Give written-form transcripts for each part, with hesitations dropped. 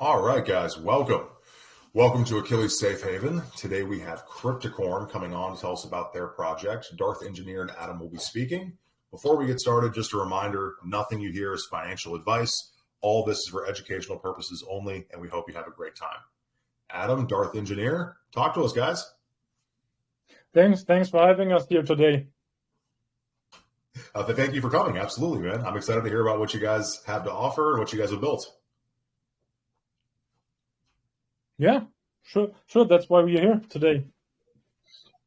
All right, guys, welcome. Welcome to Achilles Safe Haven. Today we have Crypticorn coming on to tell us about their project. Darth Engineer and Adam will be speaking. Before we get started, just a reminder, nothing you hear is financial advice. All this is for educational purposes only, and we hope you have a great time. Adam, Darth Engineer, talk to us, guys. Thanks for having us here today. Thank you for coming. Absolutely, man. I'm excited to hear about what you guys have to offer and what you guys have built. Yeah, sure. That's why we're here today.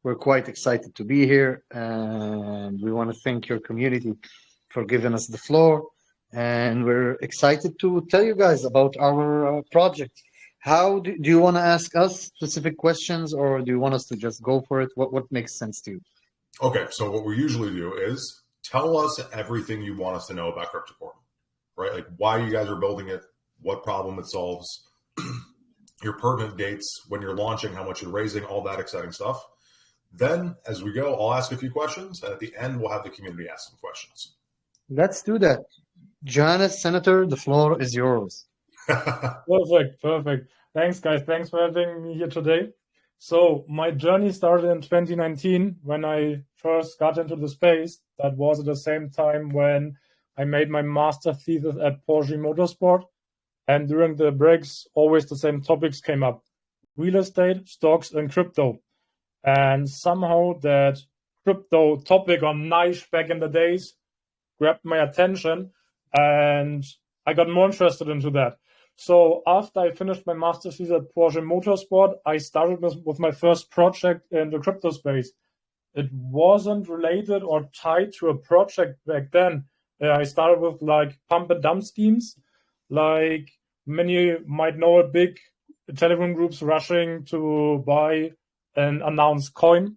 We're quite excited to be here, and we want to thank your community for giving us the floor. And we're excited to tell you guys about our project. How do you want to ask us specific questions, or do you want us to just go for it? What makes sense to you? Okay, so what we usually do is tell us everything you want us to know about Crypticorn, right? Like why you guys are building it, what problem it solves, your pertinent dates, when you're launching, how much you're raising, all that exciting stuff. Then as we go, I'll ask a few questions, and at the end, we'll have the community ask some questions. Let's do that. Johannes, Senator, the floor is yours. Perfect. Thanks, guys. Thanks for having me here today. So my journey started in 2019 when I first got into the space. That was at the same time when I made my master thesis at Porsche Motorsport. And during the breaks, always the same topics came up: real estate, stocks, and crypto. And somehow that crypto topic on Niche back in the days grabbed my attention, and I got more interested into that. So after I finished my master's thesis at Porsche Motorsport, I started with my first project in the crypto space. It wasn't related or tied to a project back then. I started with like pump and dump schemes. Like many might know, a big Telegram groups rushing to buy an announced coin.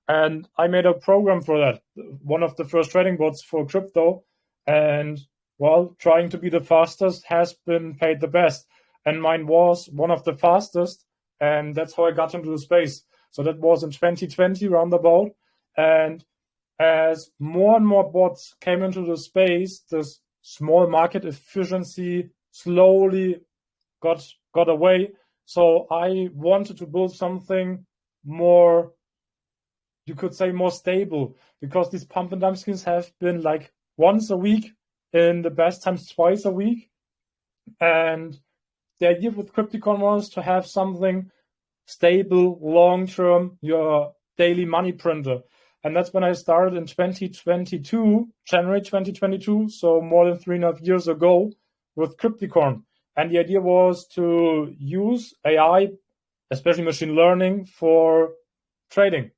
And I made a program for that, one of the first trading bots for crypto. And well, trying to be the fastest has been paid the best. And mine was one of the fastest. And that's how I got into the space. So that was in 2020 roundabout. And as more and more bots came into the space, this small market efficiency slowly got away. So I wanted to build something more, you could say, more stable, because these pump and dump schemes have been like once a week, in the best times twice a week. And the idea with Crypticorn was to have something stable, long-term, your daily money printer. And that's when I started in 2022, January 2022, so more than 3.5 years ago, with Crypticorn. And the idea was to use AI, especially machine learning, for trading.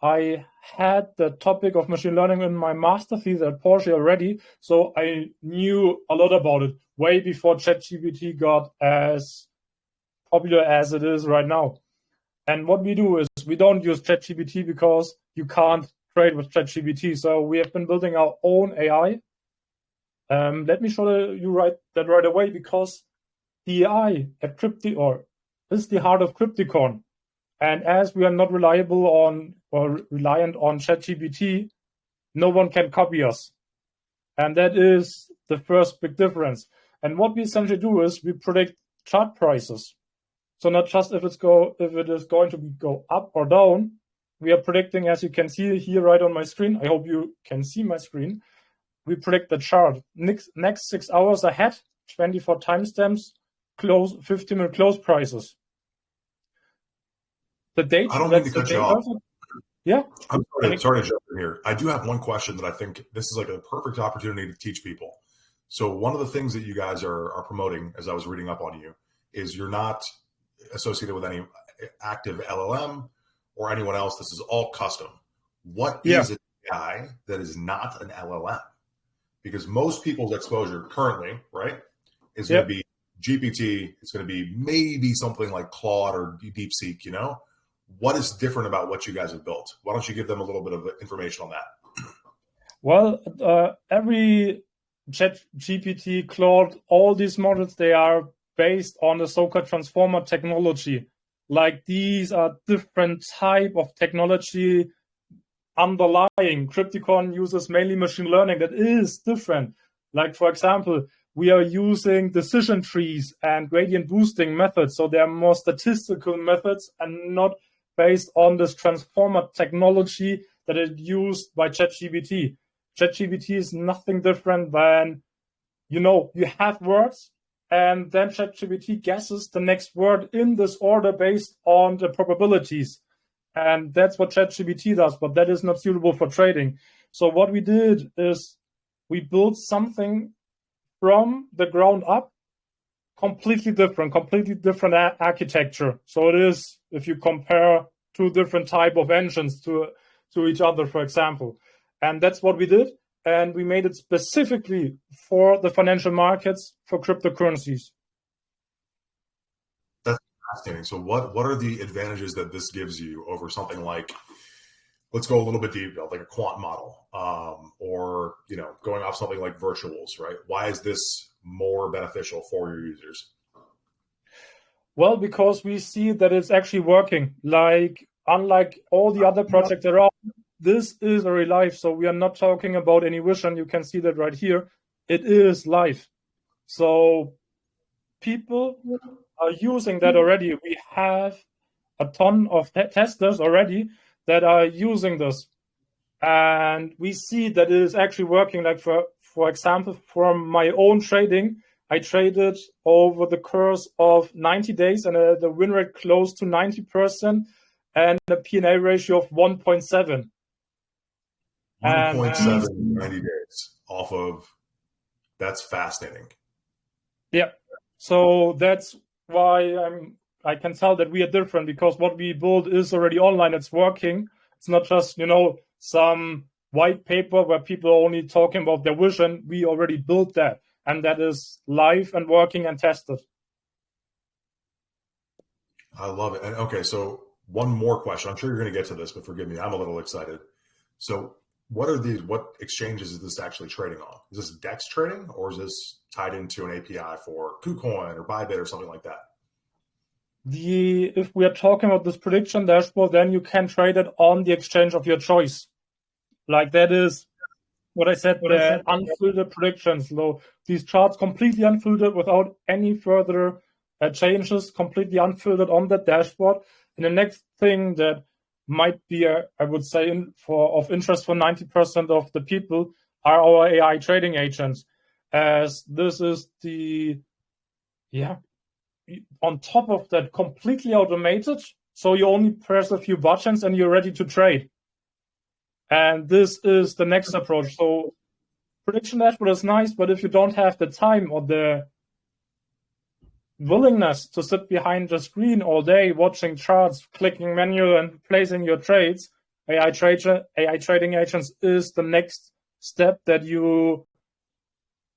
I had the topic of machine learning in my master thesis at Porsche already, so I knew a lot about it way before ChatGPT got as popular as it is right now. And what we do is we don't use ChatGPT because you can't trade with ChatGPT. So we have been building our own AI. Let me show you that right away, because the AI at is the heart of Crypticorn. And as we are not reliant on ChatGPT, no one can copy us. And that is the first big difference. And what we essentially do is we predict chart prices. So not just if it is going to go up or down, we are predicting, as you can see here right on my screen. I hope you can see my screen. We predict the chart next 6 hours ahead, 24 timestamps, 15-minute close prices. The date. I don't mean to cut you off. Yeah. I'm sorry to jump in here. I do have one question that I think this is like a perfect opportunity to teach people. So one of the things that you guys are promoting, as I was reading up on you, is you're not associated with any active LLM or anyone else. This is all custom. What is an AI that is not an LLM? Because most people's exposure currently, right, is going to be GPT. It's going to be maybe something like Claude or DeepSeek, you know? What is different about what you guys have built? Why don't you give them a little bit of information on that? Well, every ChatGPT, Claude, all these models, they are based on the so-called transformer technology. Like, these are different type of technology underlying. Crypticorn uses mainly machine learning that is different. Like, for example, we are using decision trees and gradient boosting methods. So they are more statistical methods and not based on this transformer technology that is used by ChatGPT. ChatGPT is nothing different than, you have words, and then ChatGPT guesses the next word in this order based on the probabilities. And that's what ChatGPT does, but that is not suitable for trading. So what we did is we built something from the ground up, completely different architecture. So it is, if you compare two different type of engines to each other, for example. And that's what we did. And we made it specifically for the financial markets, for cryptocurrencies. That's fascinating. So what are the advantages that this gives you over something like, let's go a little bit deeper, like a quant model, or going off something like virtuals, right? Why is this more beneficial for your users? Well, because we see that it's actually working. Like, unlike all the other projects around, this is already live. So we are not talking about any vision. You can see that right here. It is live. So people are using that already. We have a ton of testers already that are using this. And we see that it is actually working. Like, for example, from my own trading, I traded over the course of 90 days and the win rate close to 90% and a P&A ratio of 1.7. 1.7 in 90 days off of, that's fascinating. Yeah. So that's why I can tell that we are different, because what we build is already online. It's working. It's not just, some white paper where people are only talking about their vision. We already built that, and that is live and working and tested. I love it. And okay, so one more question. I'm sure you're going to get to this, but forgive me, I'm a little excited. So what exchanges is this actually trading on? Is this DEX trading, or is this tied into an API for KuCoin or Bybit or something like that? If we are talking about this prediction dashboard, then you can trade it on the exchange of your choice. Like, that is what I said, the unfiltered predictions. So these charts completely unfiltered without any further changes, completely unfiltered on the dashboard. And the next thing that might be, I would say, of interest for 90% of the people are our AI trading agents, as this is on top of that, completely automated. So you only press a few buttons and you're ready to trade. And this is the next approach. So prediction dashboard is nice, but if you don't have the time or the willingness to sit behind the screen all day watching charts, clicking menu and placing your trades, AI trading agents is the next step that you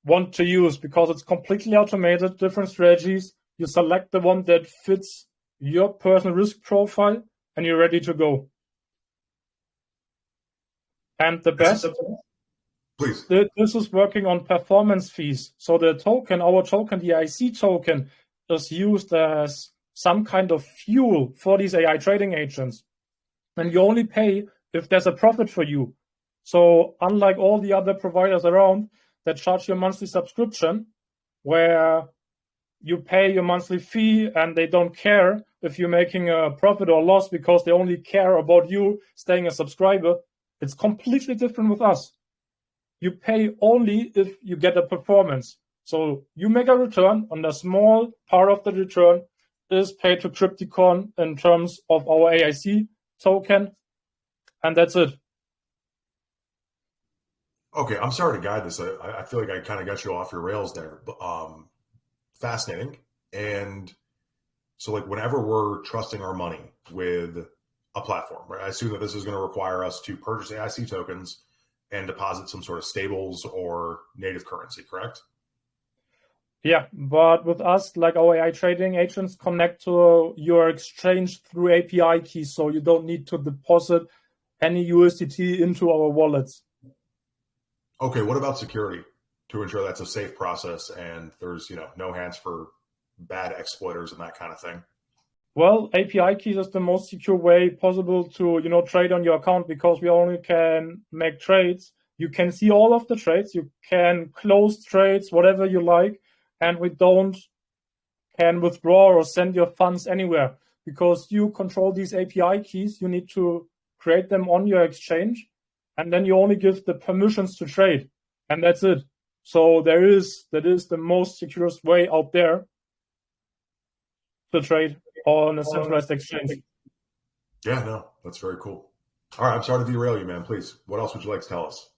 want to use, because it's completely automated, different strategies. You select the one that fits your personal risk profile and you're ready to go. And the best, please, this is working on performance fees. So our token, the IC token, is used as some kind of fuel for these AI trading agents. And you only pay if there's a profit for you. So unlike all the other providers around that charge you a monthly subscription, where you pay your monthly fee and they don't care if you're making a profit or loss, because they only care about you staying a subscriber, it's completely different with us. You pay only if you get a performance. So you make a return, and a small part of the return is paid to Crypticorn in terms of our AIC token, and that's it. Okay, I'm sorry to guide this. I feel like I kind of got you off your rails there, but fascinating. And so, like, whenever we're trusting our money with a platform, right? I assume that this is going to require us to purchase AIC tokens and deposit some sort of stables or native currency, correct? Yeah, but with us, like, our AI trading agents connect to your exchange through API keys, so you don't need to deposit any USDT into our wallets. Okay, what about security to ensure that's a safe process and there's no hands for bad exploiters and that kind of thing? Well, API keys is the most secure way possible to trade on your account, because we only can make trades You can see all of the trades. You can close trades, whatever you like, and we can withdraw or send your funds anywhere because you control these API keys. You need to create them on your exchange, and then you only give the permissions to trade, and that's it. So that is the most securest way out there to trade on a centralized exchange. Yeah, no, that's very cool. All right, I'm sorry to derail you, man. Please, what else would you like to tell us?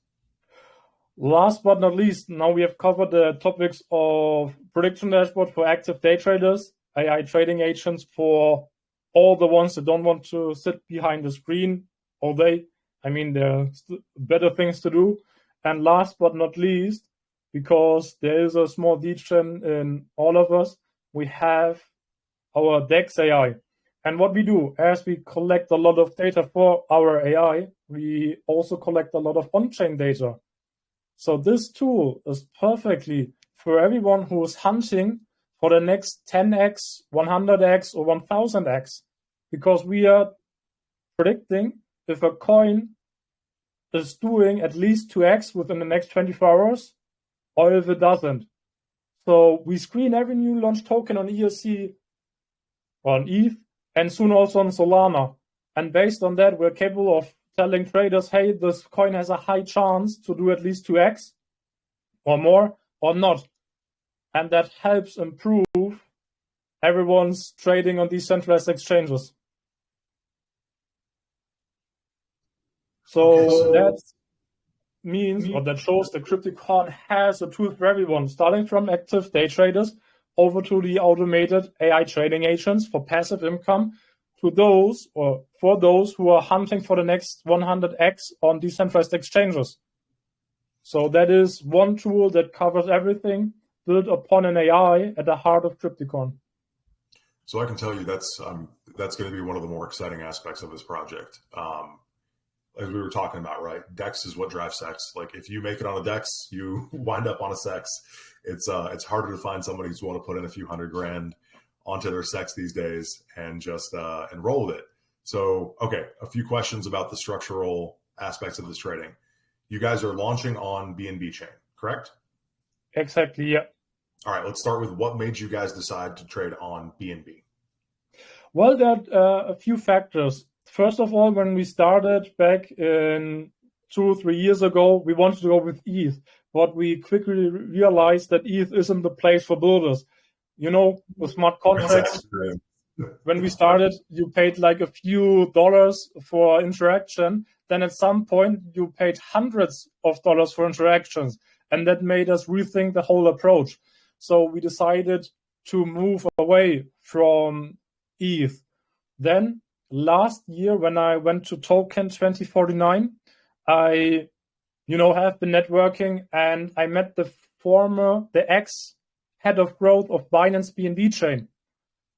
Last but not least, now we have covered the topics of prediction dashboard for active day traders, AI trading agents for all the ones that don't want to sit behind the screen all day. I mean, there are better things to do. And last but not least, because there is a small degen in all of us, we have our DEX AI. And what we do, as we collect a lot of data for our AI, we also collect a lot of on-chain data. So this tool is perfectly for everyone who is hunting for the next 10x, 100x, or 1000x, because we are predicting if a coin is doing at least 2x within the next 24 hours, or if it doesn't. So we screen every new launch token on ERC, on ETH, and soon also on Solana. And based on that, we're capable of telling traders, hey, this coin has a high chance to do at least 2x or more or not. And that helps improve everyone's trading on these centralized exchanges. So that means, or that shows that Crypticorn has a tool for everyone, starting from active day traders over to the automated AI trading agents for passive income, to those, or for those who are hunting for the next 100x on decentralized exchanges. So that is one tool that covers everything, built upon an AI at the heart of Crypticorn. So I can tell you that's going to be one of the more exciting aspects of this project. As we were talking about, right? DEX is what drives sex. Like if you make it on a DEX, you wind up on a sex. It's harder to find somebody who's willing to put in a few $100,000 onto their sex these days and just enroll with it. So, okay, a few questions about the structural aspects of this trading. You guys are launching on BNB chain, correct? Exactly, yeah. All right, let's start with what made you guys decide to trade on BNB? Well, there are a few factors. First of all, when we started back in 2 or 3 years ago, we wanted to go with ETH, but we quickly realized that ETH isn't the place for builders. You know, with smart contracts, when we started, you paid like a few dollars for interaction. Then at some point, you paid hundreds of dollars for interactions. And that made us rethink the whole approach. So we decided to move away from ETH. Then last year, when I went to Token 2049, I, have been networking, and I met the ex-head of growth of Binance BNB chain.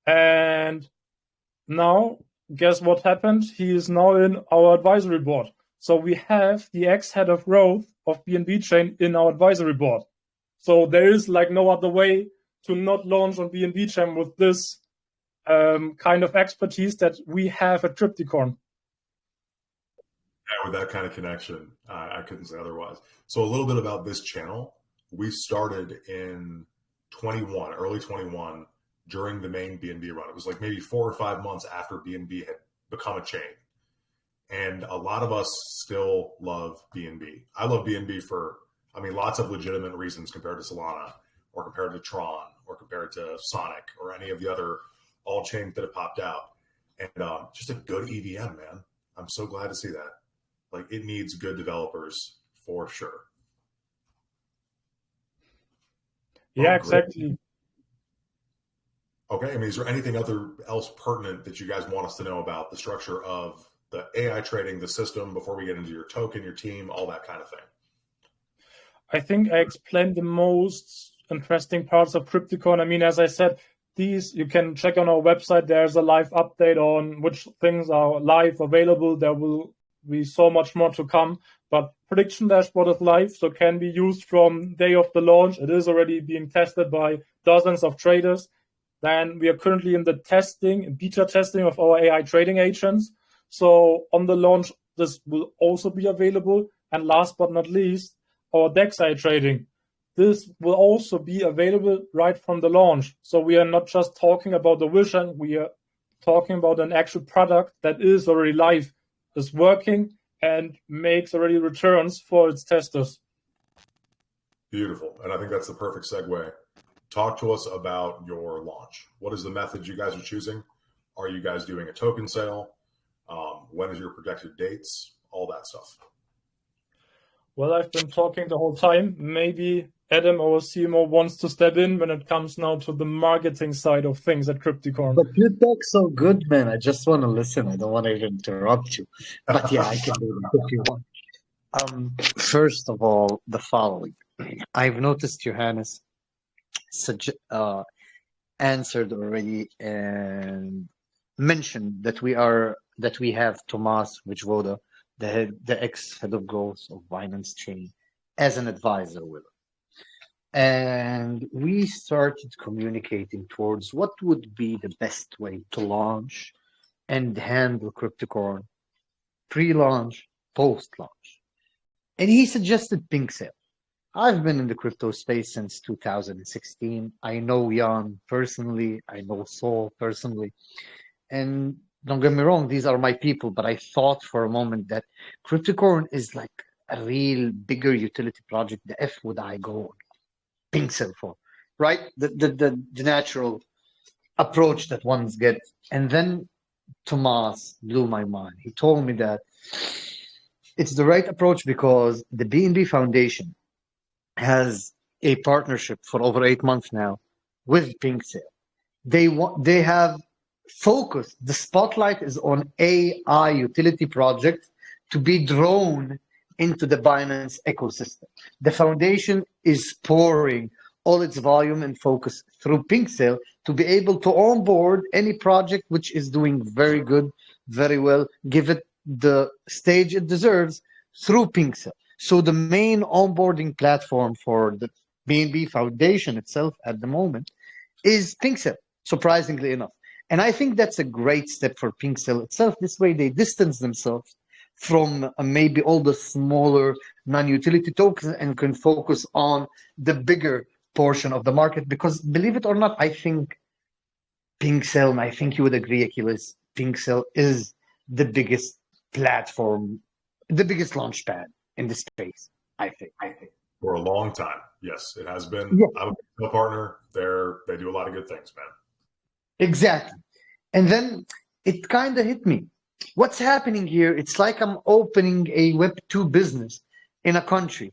And now, guess what happened? He is now in our advisory board. So we have the ex-head of growth of BNB chain in our advisory board. So there is like no other way to not launch on BNB chain with this kind of expertise that we have at Crypticorn. Yeah, with that kind of connection, I couldn't say otherwise. So a little bit about this channel. We started in early 21, during the main BNB run. It was like maybe 4 or 5 months after BNB had become a chain. And a lot of us still love BNB. I love BNB for, lots of legitimate reasons compared to Solana or compared to Tron or compared to Sonic or any of the other all chains that have popped out. And just a good EVM, man. I'm so glad to see that. Like, it needs good developers for sure. Yeah, exactly. Okay, is there anything else pertinent that you guys want us to know about the structure of the AI trading, the system, before we get into your token, your team, all that kind of thing? I think I explained the most interesting parts of Crypticorn. As I said, these you can check on our website. There's a live update on which things are live available. There will be so much more to come. But prediction dashboard is live, so can be used from day of the launch. It is already being tested by dozens of traders. Then we are currently in the beta testing of our AI trading agents. So on the launch, this will also be available. And last but not least, our DEX trading. This will also be available right from the launch. So we are not just talking about the vision, we are talking about an actual product that is already live, is working, and makes already returns for its testers. Beautiful. And I think that's the perfect segue. Talk to us about your launch. What is the method you guys are choosing? Are you guys doing a token sale? When is your projected dates? All that stuff. Well, I've been talking the whole time. Maybe Adam, our CMO, wants to step in when it comes now to the marketing side of things at Crypticorn. But you talk so good, man. I just want to listen. I don't want to interrupt you. But yeah, I can do that if you want. First of all, the following. I've noticed Johannes answered already and mentioned that we have Tomas Vojvoda, the ex-head of growth of Binance Chain, as an advisor with us. And we started communicating towards what would be the best way to launch and handle Crypticorn pre-launch, post-launch. And he suggested Pink Sale. I've been in the crypto space since 2016. I know Jan personally. I know Saul personally. And don't get me wrong, these are my people, but I thought for a moment that Crypticorn is like a real bigger utility project. The F would I go on Pink Sale for, right? The natural approach that ones get. And then Tomas blew my mind. He told me that it's the right approach because the BNB Foundation has a partnership for over 8 months now with Pink Sale. They have focused. The spotlight is on AI utility projects to be drawn into the Binance ecosystem. The foundation is pouring all its volume and focus through Pink Sale to be able to onboard any project which is doing very good, very well, give it the stage it deserves through Pink Sale. So the main onboarding platform for the BNB Foundation itself at the moment is Pink Sale, surprisingly enough. And I think that's a great step for Pink Sale itself. This way they distance themselves from maybe all the smaller non-utility tokens and can focus on the bigger portion of the market. Because believe it or not, I think Pink Sale, and I think you would agree, Achilles, Pink Sale is the biggest platform, the biggest launch pad in the space, I think. For a long time. Yes, it has been. Yeah. I'm a partner. They do a lot of good things, man. Exactly. And then it kind of hit me. What's happening here? It's like I'm opening a Web2 business in a country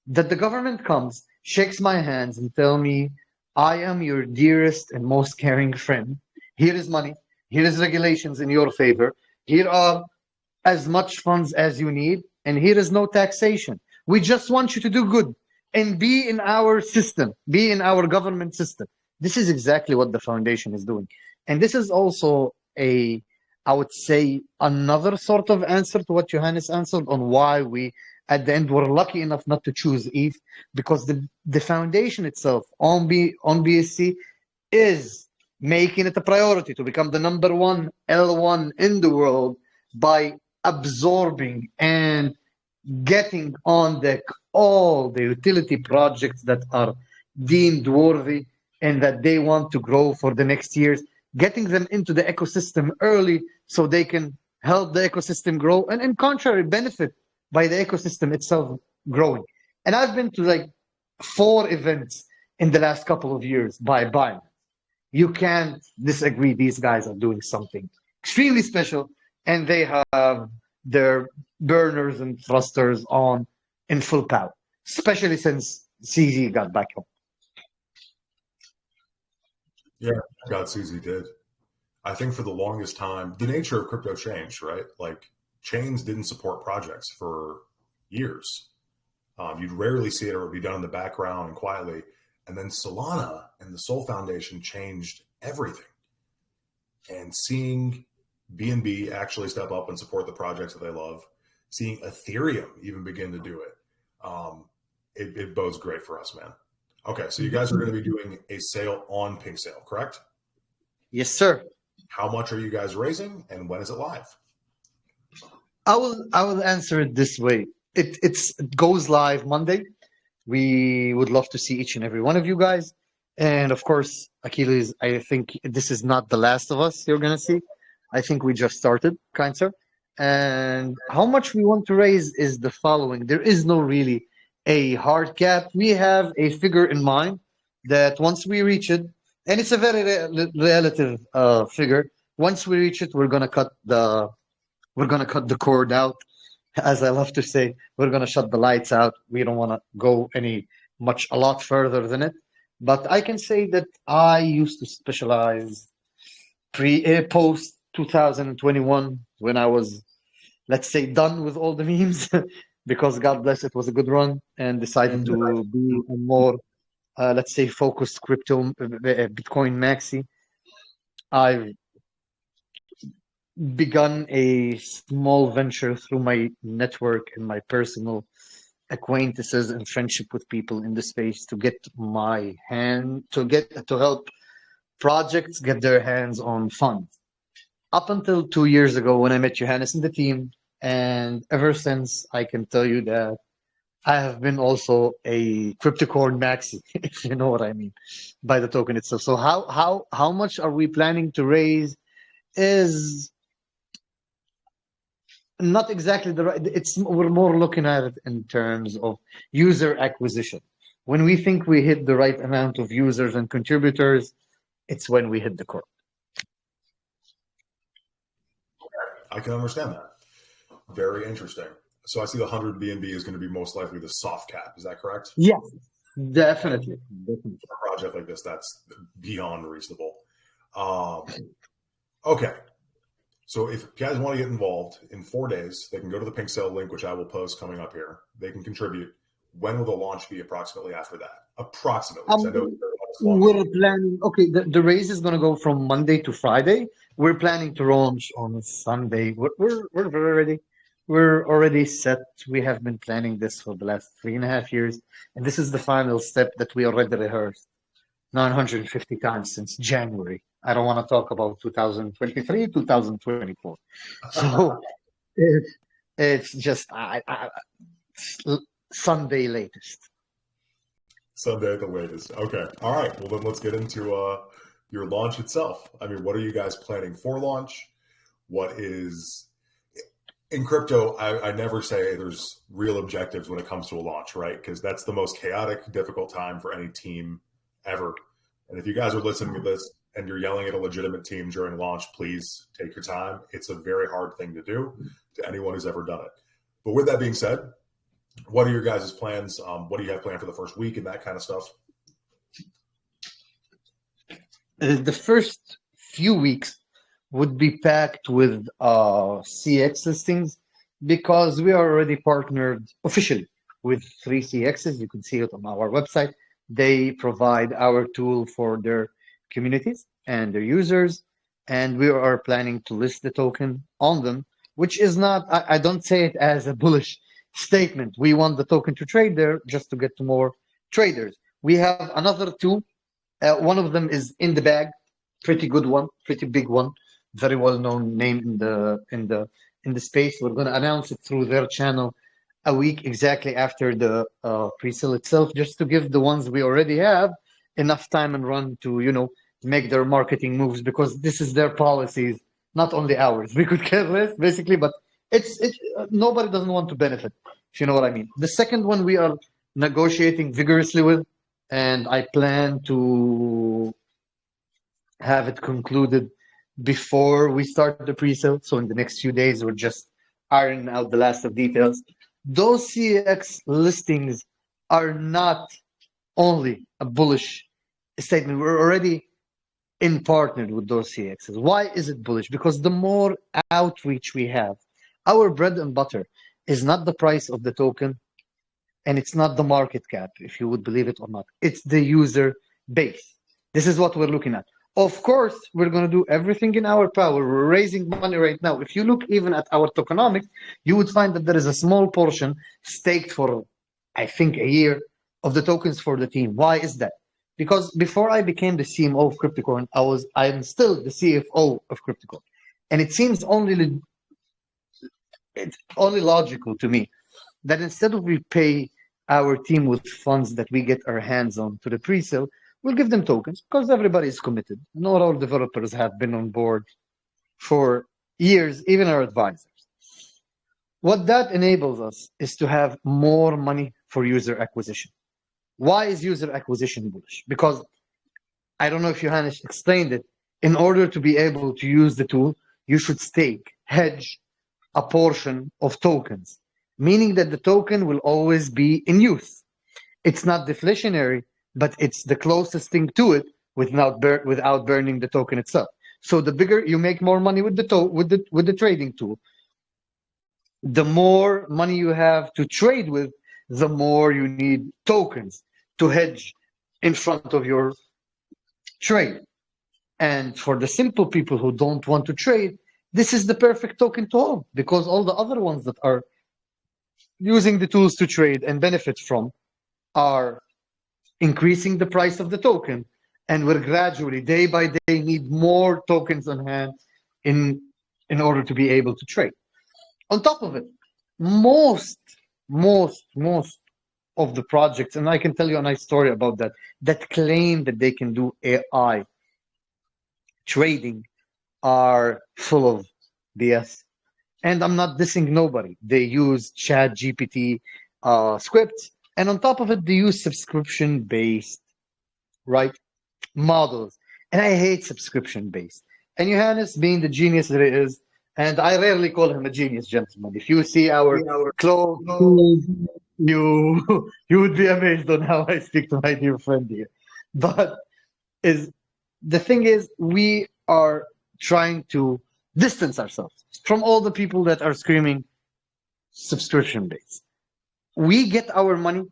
that the government comes, shakes my hands and tell me, I am your dearest and most caring friend. Here is money. Here is regulations in your favor. Here are as much funds as you need. And here is no taxation. We just want you to do good and be in our system, be in our government system. This is exactly what the foundation is doing. And this is also I would say, another sort of answer to what Johannes answered on why we, at the end, were lucky enough not to choose ETH, because the foundation itself on BSC is making it a priority to become the number one L1 in the world by absorbing and getting on deck all the utility projects that are deemed worthy and that they want to grow for the next years, getting them into the ecosystem early so they can help the ecosystem grow and in contrary benefit by the ecosystem itself growing. And I've been to like 4 events in the last couple of years by Binance. You can't disagree, these guys are doing something extremely special and they have their burners and thrusters on in full power, especially since CZ got back home. Yeah, God, CZ did. I think for the longest time, the nature of crypto changed, right? Like chains didn't support projects for years. You'd rarely see it, or it would be done in the background and quietly. And then Solana and the Sol Foundation changed everything. And seeing BNB actually step up and support the projects that they love, seeing Ethereum even begin to do it, it bodes great for us, man. Okay, so you guys are going to be doing a sale on Pink Sale, correct? Yes, sir. How much are you guys raising, and when is it live? I will answer it this way. it goes live Monday. We would love to see each and every one of you guys. And of course, Achilles, I think this is not the last of us you're gonna see. I think we just started, kind sir. And how much we want to raise is the following. There is no really a hard cap. We have a figure in mind that once we reach it, and it's a very relative figure. Once we reach it, we're gonna cut the cord out. As I love to say, we're gonna shut the lights out. We don't want to go a lot further than it. But I can say that I used to specialize post 2021 when I was, let's say, done with all the memes because God bless it was a good run and decided to be a more, let's say, focused crypto Bitcoin maxi. I've begun a small venture through my network and my personal acquaintances and friendship with people in the space to get my hand to help projects get their hands on funds. Up until 2 years ago when I met Johannes and the team, and ever since I can tell you that I have been also a Crypticorn maxi, if you know what I mean, by the token itself. So how much are we planning to raise is not exactly the right. We're more looking at it in terms of user acquisition. When we think we hit the right amount of users and contributors, it's when we hit the core. I can understand that. Very interesting. So I see the 100 BNB is going to be most likely the soft cap. Is that correct? Yes, definitely. For a project like this, that's beyond reasonable. Okay. So if guys want to get involved in 4 days, they can go to the Pink Cell link, which I will post coming up here. They can contribute. When will the launch be approximately after that? Approximately. We're planning, okay, the race is going to go from Monday to Friday. We're planning to launch on Sunday. We're already set. We have been planning this for the last 3.5 years. And this is the final step that we already rehearsed 950 times since January. I don't want to talk about 2023, 2024. So it's just Sunday latest. Sunday at the latest. Okay. All right. Well, then let's get into your launch itself. I mean, what are you guys planning for launch? What is in crypto? I never say there's real objectives when it comes to a launch, right? Because that's the most chaotic, difficult time for any team ever. And if you guys are listening to this and you're yelling at a legitimate team during launch, please take your time. It's a very hard thing to do to anyone who's ever done it. But with that being said, what are your guys' plans? What do you have planned for the first week and that kind of stuff? The first few weeks would be packed with CX listings because we are already partnered officially with 3 CXs. You can see it on our website. They provide our tool for their communities and their users, and we are planning to list the token on them, which is not, I don't say it as a bullish statement. We want the token to trade there just to get to more traders. We have another 2. One of them is in the bag, pretty good one, pretty big one, very well known name in the space. We're going to announce it through their channel a week exactly after the pre-sale itself, just to give the ones we already have enough time and run to make their marketing moves, because this is their policies, not only ours. We could care less basically, but it's nobody doesn't want to benefit, if you know what I mean. The second one we are negotiating vigorously with, and I plan to have it concluded before we start the pre-sale. So in the next few days, we're just ironing out the last of details. Those CX listings are not only a bullish statement. We're already in partnered with those CXs. Why is it bullish? Because the more outreach we have, our bread and butter is not the price of the token, and it's not the market cap, if you would believe it or not. It's the user base. This is what we're looking at. Of course, we're going to do everything in our power. We're raising money right now. If you look even at our tokenomics, you would find that there is a small portion staked for, I think, a year of the tokens for the team. Why is that? Because before I became the CMO of Crypticorn, I am still the CFO of Crypticorn. And it seems it's only logical to me that instead of we pay our team with funds that we get our hands on to the pre-sale, we'll give them tokens because everybody is committed. Not all developers have been on board for years, even our advisors. What that enables us is to have more money for user acquisition. Why is user acquisition bullish? Because I don't know if Johannes explained it. In order to be able to use the tool, you should stake, hedge a portion of tokens, meaning that the token will always be in use. It's not deflationary, but it's the closest thing to it without burning the token itself. So the bigger you make more money with the trading tool, the more money you have to trade with, the more you need tokens to hedge in front of your trade. And for the simple people who don't want to trade, this is the perfect token to hold, because all the other ones that are using the tools to trade and benefit from are increasing the price of the token, and we're gradually, day by day, need more tokens on hand in order to be able to trade. On top of it, most of the projects, and I can tell you a nice story about that claim that they can do AI trading are full of BS. And I'm not dissing nobody. They use ChatGPT scripts, and on top of it, they use subscription-based, right, models. And I hate subscription-based. And Johannes, being the genius that he is, and I rarely call him a genius, gentlemen. If you see our clothes, you would be amazed on how I speak to my dear friend here. But the thing is, we are trying to distance ourselves from all the people that are screaming subscription-based. We get our money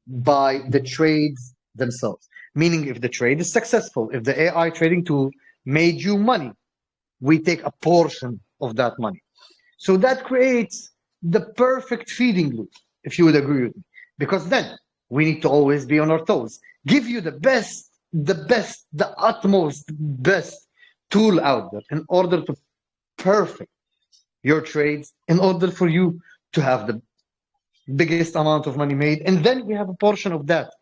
by the trades themselves. Meaning, if the trade is successful, if the AI trading tool made you money, we take a portion of that money. So that creates the perfect feeding loop, if you would agree with me. Because then we need to always be on our toes. Give you the utmost best tool out there in order to perfect your trades, in order for you to have the biggest amount of money made. And then we have a portion of that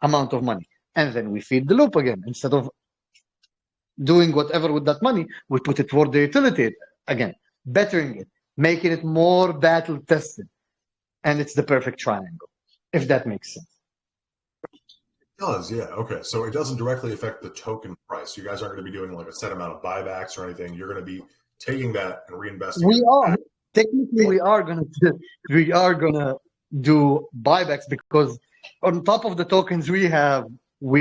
amount of money. And then we feed the loop again. Instead of doing whatever with that money, we put it toward the utility again, bettering it, making it more battle tested. And it's the perfect triangle, if that makes sense. It does, yeah. Okay. So it doesn't directly affect the token price. You guys aren't going to be doing like a set amount of buybacks or anything. You're going to be taking that and reinvesting. We are. Technically, we are gonna do buybacks, because on top of the tokens we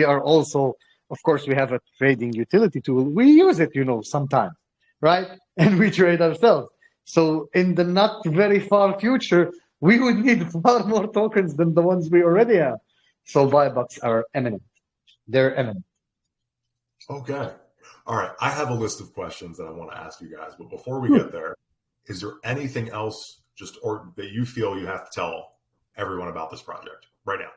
are also, of course, we have a trading utility tool. We use it, sometimes, right? And we trade ourselves. So in the not very far future, we would need far more tokens than the ones we already have. So buybacks are imminent. They're imminent. Okay. All right. I have a list of questions that I want to ask you guys, but before we get there, is there anything else that you feel you have to tell everyone about this project right now?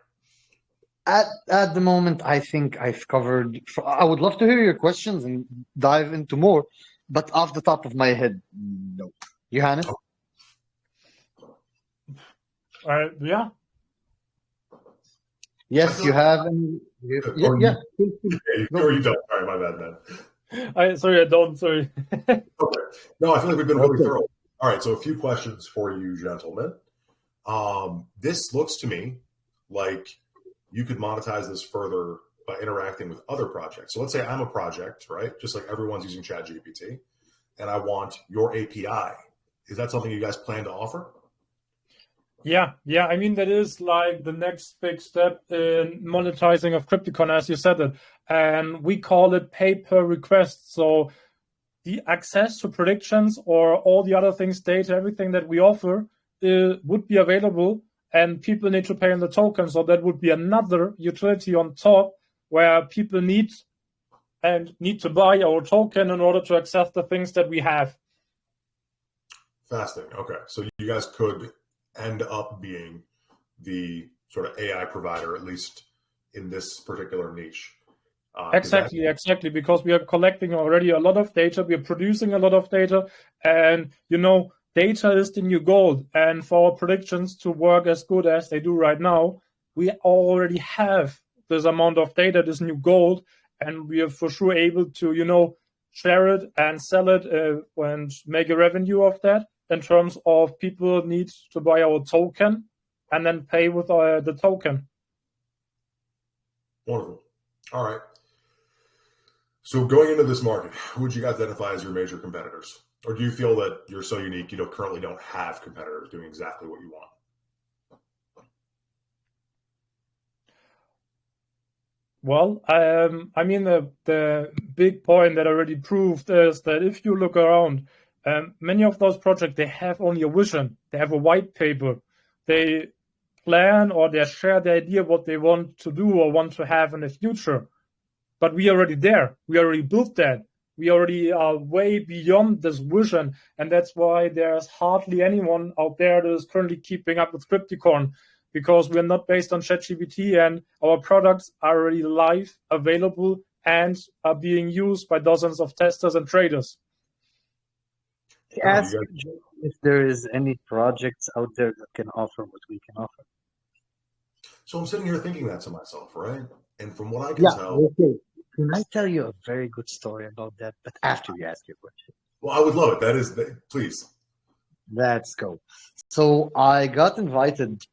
At the moment, I think I've covered. I would love to hear your questions and dive into more, but off the top of my head, no. Johannes? Yeah. Yes, you have. Yeah. Or you don't. Sorry, my bad, man. I don't. Sorry. Okay. No, I feel like we've been really thorough. All right, so a few questions for you, gentlemen. This looks to me like you could monetize this further by interacting with other projects. So let's say I'm a project, right? Just like everyone's using ChatGPT, and I want your API. Is that something you guys plan to offer? Yeah. I mean, that is like the next big step in monetizing of Crypticon, as you said it. And we call it pay per request. So the access to predictions or all the other things, data, everything that we offer would be available, and people need to pay in the token. So that would be another utility on top where people need to buy our token in order to access the things that we have. Fascinating. Okay. So you guys could end up being the sort of AI provider, at least in this particular niche. Exactly, because we are collecting already a lot of data, we are producing a lot of data, and data is the new gold. And for our predictions to work as good as they do right now, we already have this amount of data, this new gold, and we are for sure able to, share it and sell it and make a revenue of that in terms of people need to buy our token and then pay with the token. Wonderful. All right. So going into this market, who would you identify as your major competitors? Or do you feel that you're so unique, you currently don't have competitors doing exactly what you want? Well, the big point that I already proved is that if you look around, many of those projects, they have only a vision. They have a white paper. They plan or they share the idea what they want to do or want to have in the future. But we are already there. We already built that. We already are way beyond this vision. And that's why there's hardly anyone out there that is currently keeping up with Crypticorn, because we're not based on ChatGPT and our products are already live, available, and are being used by dozens of testers and traders. Ask if there is any projects out there that can offer what we can offer. So I'm sitting here thinking that to myself, right? And from what I can tell... Okay. Can I tell you a very good story about that? But after you ask your question. Well, I would love it. Please. Let's go. So I got invited.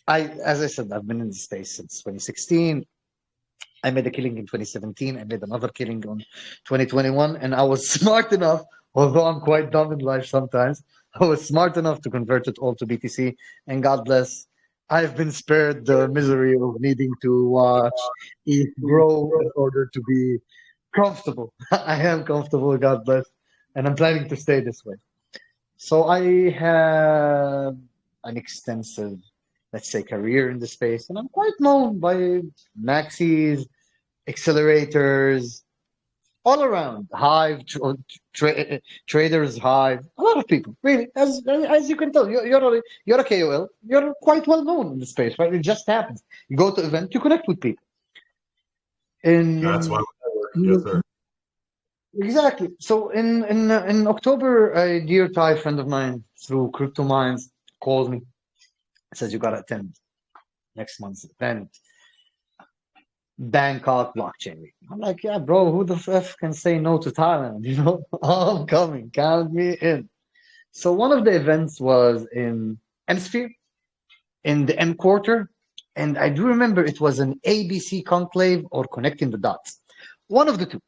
As I said, I've been in the space since 2016. I made a killing in 2017. I made another killing in 2021. And I was smart enough, although I'm quite dumb in life sometimes, I was smart enough to convert it all to BTC. And God bless, I've been spared the misery of needing to watch ETH grow in order to be comfortable. I am comfortable, God bless. And I'm planning to stay this way. So I have an extensive, let's say, career in the space, and I'm quite known by maxis, accelerators, all around. Hive, traders, Hive, a lot of people, really. As you can tell, you're a KOL. You're quite well known in the space, right? It just happens. You go to event, you connect with people. That's why we network. Yes, sir. Exactly. So in October, a dear Thai friend of mine through Crypto Minds called me. Says you gotta attend next month's event, Bangkok Blockchain Week. I'm like, yeah, bro, who the f can say no to Thailand? I'm coming, count me in. So one of the events was in M-Sphere, in the M Quarter, and I do remember it was an ABC conclave or connecting the dots, one of the two.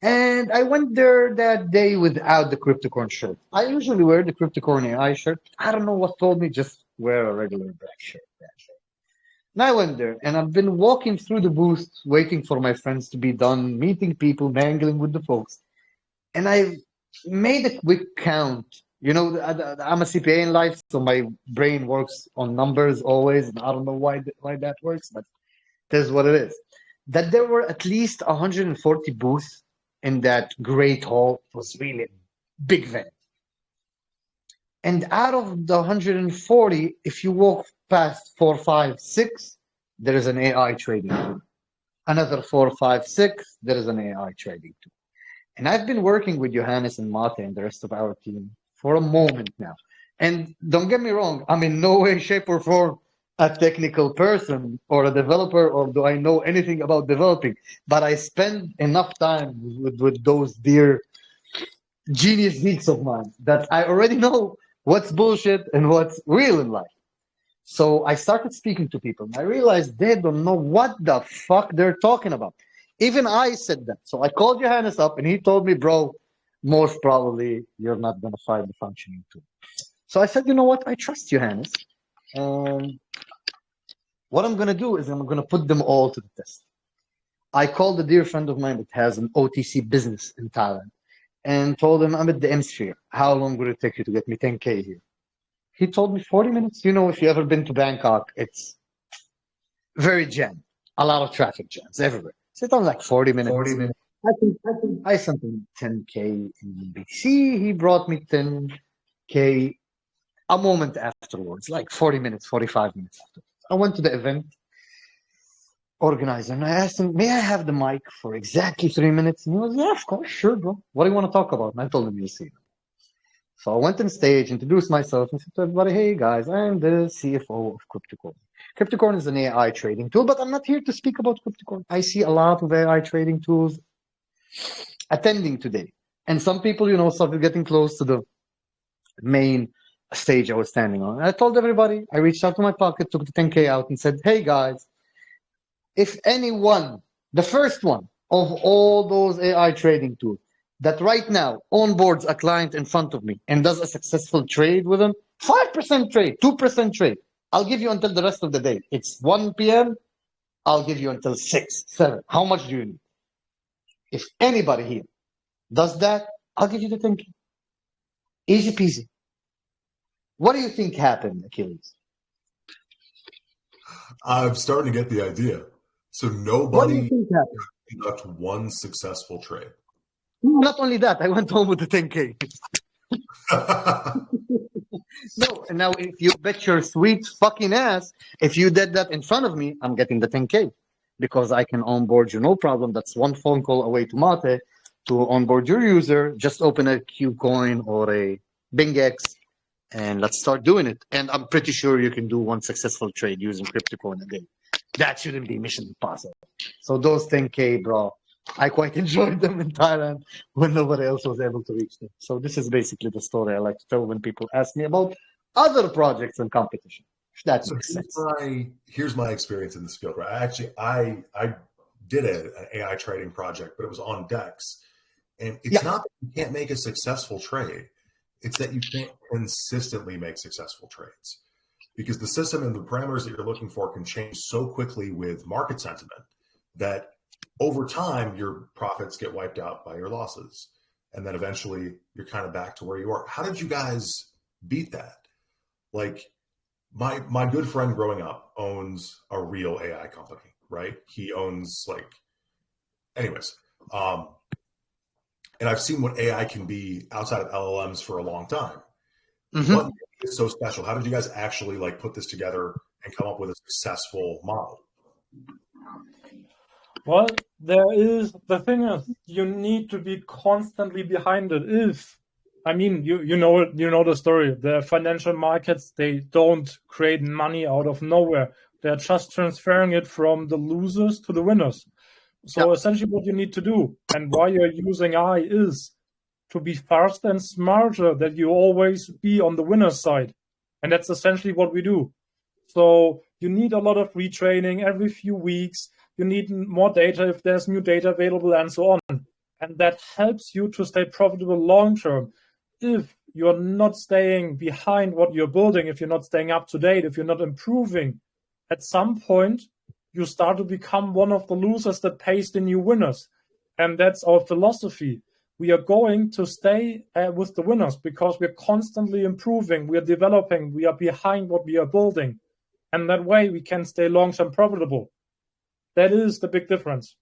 And I went there that day without the Crypticorn shirt. I usually wear the Crypticorn AI shirt. I don't know what told me, just wear a regular black shirt. And I went there, and I've been walking through the booth, waiting for my friends to be done, meeting people, mangling with the folks. And I made a quick count. I'm a CPA in life, so my brain works on numbers always, and I don't know why that works, but it is what it is. That there were at least 140 booths in that great hall. It was really a big event. And out of the 140, if you walk past 4, 5, 6, there is an AI trading tool. Another 4, 5, 6, there is an AI trading tool. And I've been working with Johannes and Mate and the rest of our team for a moment now. And don't get me wrong, I'm in no way, shape, or form a technical person or a developer, or do I know anything about developing, but I spend enough time with those dear genius geeks of mine that I already know what's bullshit and what's real in life. So I started speaking to people, and I realized they don't know what the fuck they're talking about. Even I said that. So I called Johannes up, and he told me, bro, most probably you're not going to find the functioning tool. So I said, you know what? I trust Johannes. What I'm going to do is I'm going to put them all to the test. I called a dear friend of mine that has an OTC business in Thailand and told him, I'm at the M-Sphere. How long would it take you to get me 10K here? He told me 40 minutes. If you ever been to Bangkok, it's very jammed. A lot of traffic jams everywhere. So it was like 40 minutes. 40 minutes. I sent him 10K in BTC. He brought me 10K a moment afterwards, like 40 minutes, 45 minutes afterwards. I went to the event organizer and I asked him, may I have the mic for exactly 3 minutes? And he was, yeah, of course, sure, bro. What do you want to talk about? And I told him, you see. So I went on stage, introduced myself, and said to everybody, "Hey guys, I'm the CFO of Crypticorn. Crypticorn is an AI trading tool, but I'm not here to speak about Crypticorn. I see a lot of AI trading tools attending today, and some people, started getting close to the main stage I was standing on. And I told everybody, I reached out to my pocket, took the 10K out, and said, "Hey guys, if anyone, the first one of all those AI trading tools that right now onboards a client in front of me and does a successful trade with them, 5% trade, 2% trade, I'll give you until the rest of the day. It's 1 p.m. I'll give you until 6, 7. How much do you need? If anybody here does that, I'll give you the 10K. Easy peasy." What do you think happened, Achilles? I'm starting to get the idea. So What do you nobody think happened? conduct one successful trade. Not only that, I went home with the 10K. No, and now if you bet your sweet fucking ass, if you did that in front of me, I'm getting the 10K because I can onboard you, no problem. That's one phone call away to Mate to onboard your user. Just open a Qcoin or a BingX and let's start doing it. And I'm pretty sure you can do one successful trade using Crypticorn a day. That shouldn't be mission impossible. So those 10K, bro, I quite enjoyed them in Thailand when nobody else was able to reach them. So this is basically the story I like to tell when people ask me about other projects and competition. If that makes sense. Here's my experience in this field. Right? I did an AI trading project, but it was on DEX. And it's not that you can't make a successful trade. It's that you can't consistently make successful trades because the system and the parameters that you're looking for can change so quickly with market sentiment that over time, your profits get wiped out by your losses. And then eventually you're kind of back to where you are. How did you guys beat that? Like my good friend growing up owns a real AI company, right? He owns anyways. And I've seen what AI can be outside of LLMs for a long time. Mm-hmm. What is so special? How did you guys actually put this together and come up with a successful model? Well, the thing is, you need to be constantly behind it. You know the story. The financial markets, they don't create money out of nowhere. They're just transferring it from the losers to the winners. So essentially what you need to do and why you're using AI is to be faster and smarter, that you always be on the winner's side. And that's essentially what we do. So you need a lot of retraining every few weeks. You need more data if there's new data available and so on. And that helps you to stay profitable long-term. If you're not staying behind what you're building, if you're not staying up to date, if you're not improving, at some point, you start to become one of the losers that pays the new winners. And that's our philosophy. We are going to stay with the winners because we're constantly improving, we are developing, we are behind what we are building. And that way we can stay long-term profitable. That is the big difference.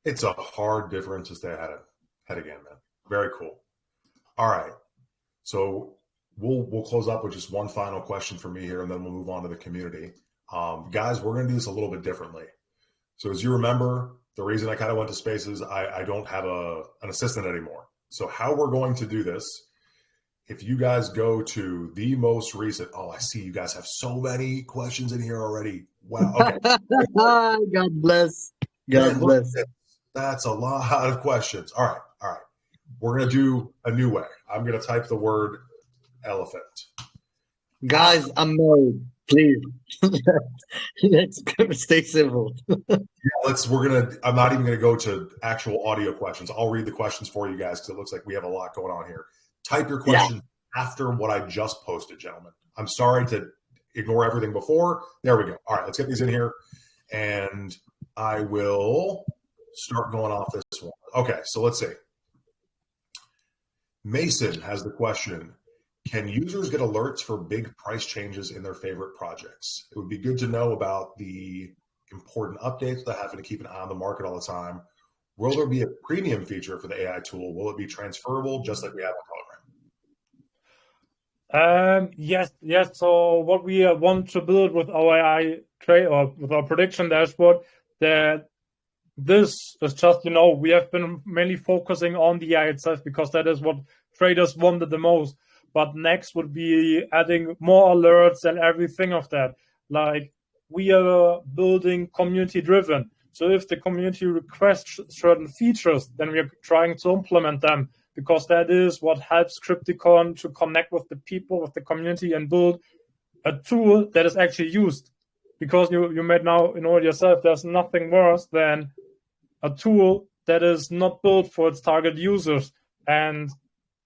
It's a hard difference to stay ahead again, man. Very cool. All right. So we'll close up with just one final question for me here, and then we'll move on to the community. Guys, we're going to do this a little bit differently. So as you remember, the reason I kind of went to Spaces, I don't have an assistant anymore. So how we're going to do this, if you guys go to the most recent, I see you guys have so many questions in here already. Wow. Okay. God bless. God bless. That's a lot of questions. All right. We're going to do a new way. I'm going to type the word elephant. Guys, I'm married. Please. Let's stay civil. I'm not even going to go to actual audio questions. I'll read the questions for you guys because it looks like we have a lot going on here. Type your question after what I just posted, gentlemen. I'm sorry to ignore everything before. There we go. All right, let's get these in here. And I will start going off this one. Okay, so let's see. Mason has the question. Can users get alerts for big price changes in their favorite projects? It would be good to know about the important updates that having to keep an eye on the market all the time. Will there be a premium feature for the AI tool? Will it be transferable just like we have on Telegram? Yes. So what we want to build with our AI trade or with our prediction dashboard, that this is just, we have been mainly focusing on the AI itself because that is what traders wanted the most. But next would be adding more alerts and everything of that. Like, we are building community driven. So if the community requests certain features, then we are trying to implement them, because that is what helps Crypticon to connect with the people, with the community, and build a tool that is actually used. Because you made now know yourself, there's nothing worse than a tool that is not built for its target users, and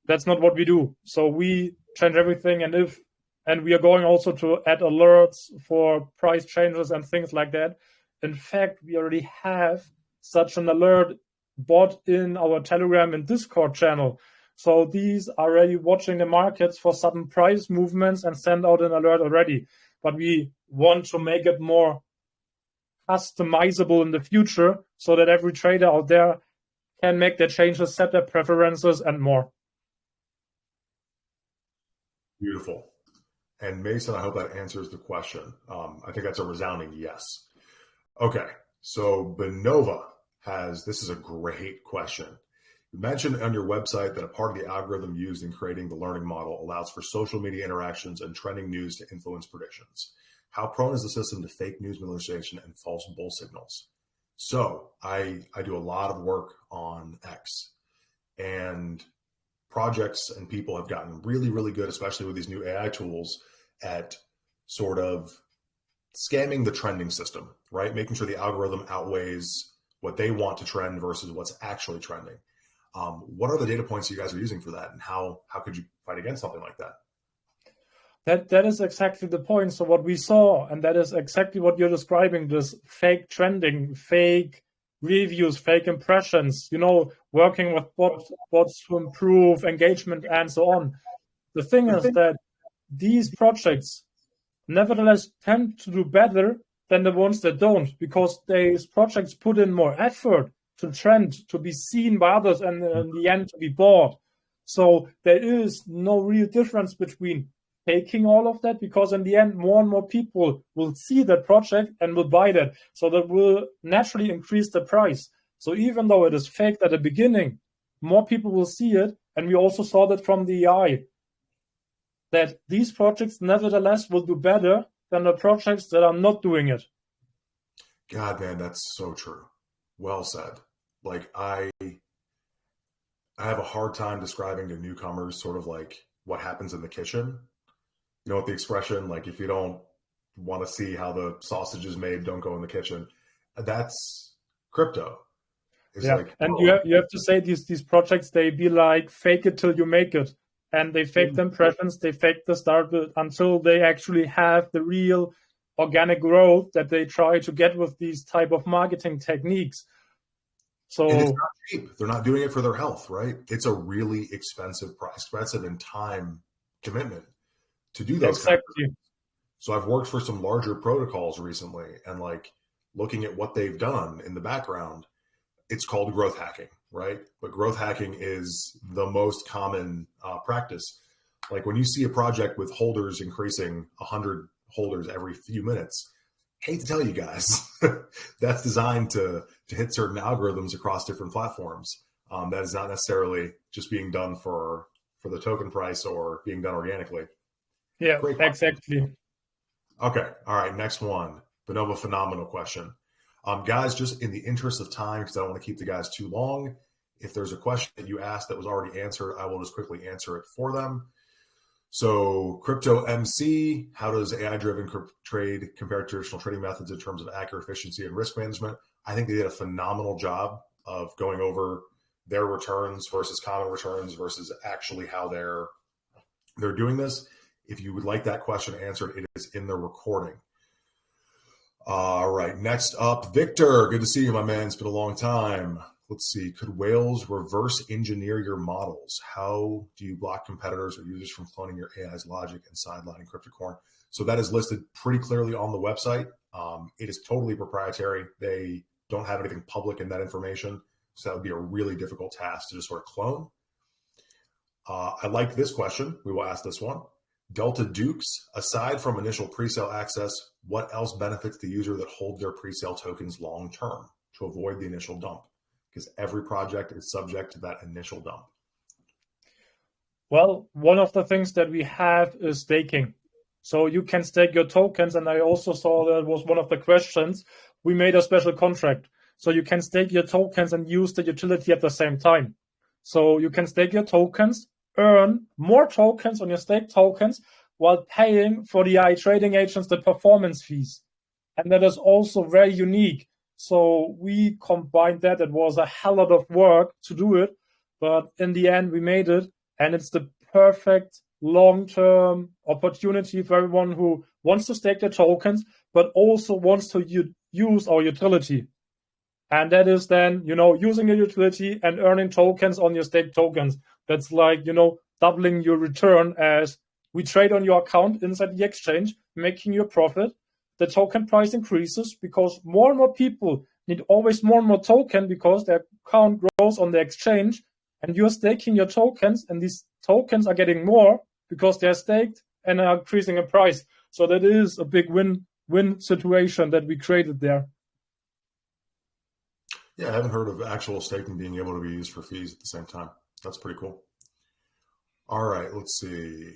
that's not what we do. So we change everything, and we are going also to add alerts for price changes and things like that. In fact, we already have such an alert bot in our Telegram and Discord channel. So these are already watching the markets for sudden price movements and send out an alert already. But we want to make it more customizable in the future so that every trader out there can make their changes, set their preferences, and more. Beautiful. And Mason, I hope that answers the question. I think that's a resounding yes. Okay, so Benova this is a great question. You mentioned on your website that a part of the algorithm used in creating the learning model allows for social media interactions and trending news to influence predictions. How prone is the system to fake news manipulation and false bull signals? So I do a lot of work on X, and projects and people have gotten really, really good, especially with these new AI tools, at sort of scamming the trending system, right? Making sure the algorithm outweighs what they want to trend versus what's actually trending. What are the data points you guys are using for that, and how could you fight against something like that? That is exactly the point. So what we saw, and that is exactly what you're describing, this fake trending, fake reviews, fake impressions, working with bots to improve engagement and so on. The thing is that these projects nevertheless tend to do better than the ones that don't, because these projects put in more effort to trend, to be seen by others, and in the end to be bought. So there is no real difference between taking all of that, because in the end more and more people will see that project and will buy that. So that will naturally increase the price. So even though it is faked at the beginning, more people will see it. And we also saw that from the AI, that these projects nevertheless will do better than the projects that are not doing it. God, man, that's so true. Well said. Like, I have a hard time describing to newcomers sort of like what happens in the kitchen. You know what the expression, like, if you don't want to see how the sausage is made, don't go in the kitchen. That's crypto. It's like, and you have to say these projects, they be like fake it till you make it. And they fake the impressions, they fake the start until they actually have the real organic growth that they try to get with these type of marketing techniques. So and it's not cheap. They're not doing it for their health, right? It's a really expensive and time commitment to do those. Exactly. So I've worked for some larger protocols recently, and like looking at what they've done in the background, it's called growth hacking, right? But growth hacking is the most common practice. Like when you see a project with holders increasing 100 holders every few minutes, hate to tell you guys, that's designed to hit certain algorithms across different platforms. That is not necessarily just being done for the token price or being done organically. Yeah, exactly. Okay. All right. Next one. Benova, phenomenal question. Guys, just in the interest of time, because I don't want to keep the guys too long, if there's a question that you asked that was already answered, I will just quickly answer it for them. So Crypto MC, how does AI-driven trade compare to traditional trading methods in terms of accurate efficiency and risk management? I think they did a phenomenal job of going over their returns versus common returns versus actually how they're doing this. If you would like that question answered, it is in the recording. All right, next up, Victor. Good to see you, my man. It's been a long time. Let's see. Could whales reverse engineer your models? How do you block competitors or users from cloning your AI's logic and sidelining Crypticorn? So that is listed pretty clearly on the website. It is totally proprietary. They don't have anything public in that information. So that would be a really difficult task to just sort of clone. I like this question. We will ask this one. Delta Dukes, aside from initial presale access, what else benefits the user that hold their presale tokens long-term? to avoid the initial dump? Because every project is subject to that initial dump. Well, one of the things that we have is staking. So you can stake your tokens. And I also saw that was one of the questions. We made a special contract. So you can stake your tokens and use the utility at the same time. So you can stake your tokens, earn more tokens on your staked tokens while paying for the trading agents the performance fees. And that is also very unique. So we combined that. It was a hell lot of work to do it, but in the end we made it, and it's the perfect long-term opportunity for everyone who wants to stake their tokens, but also wants to use our utility. And that is then, using a utility and earning tokens on your staked tokens. That's like, doubling your return as we trade on your account inside the exchange, making you a profit. The token price increases because more and more people need always more and more token because their account grows on the exchange, and you're staking your tokens, and these tokens are getting more because they're staked and are increasing in price. So that is a big win-win situation that we created there. Yeah, I haven't heard of actual staking being able to be used for fees at the same time. That's pretty cool. All right, let's see.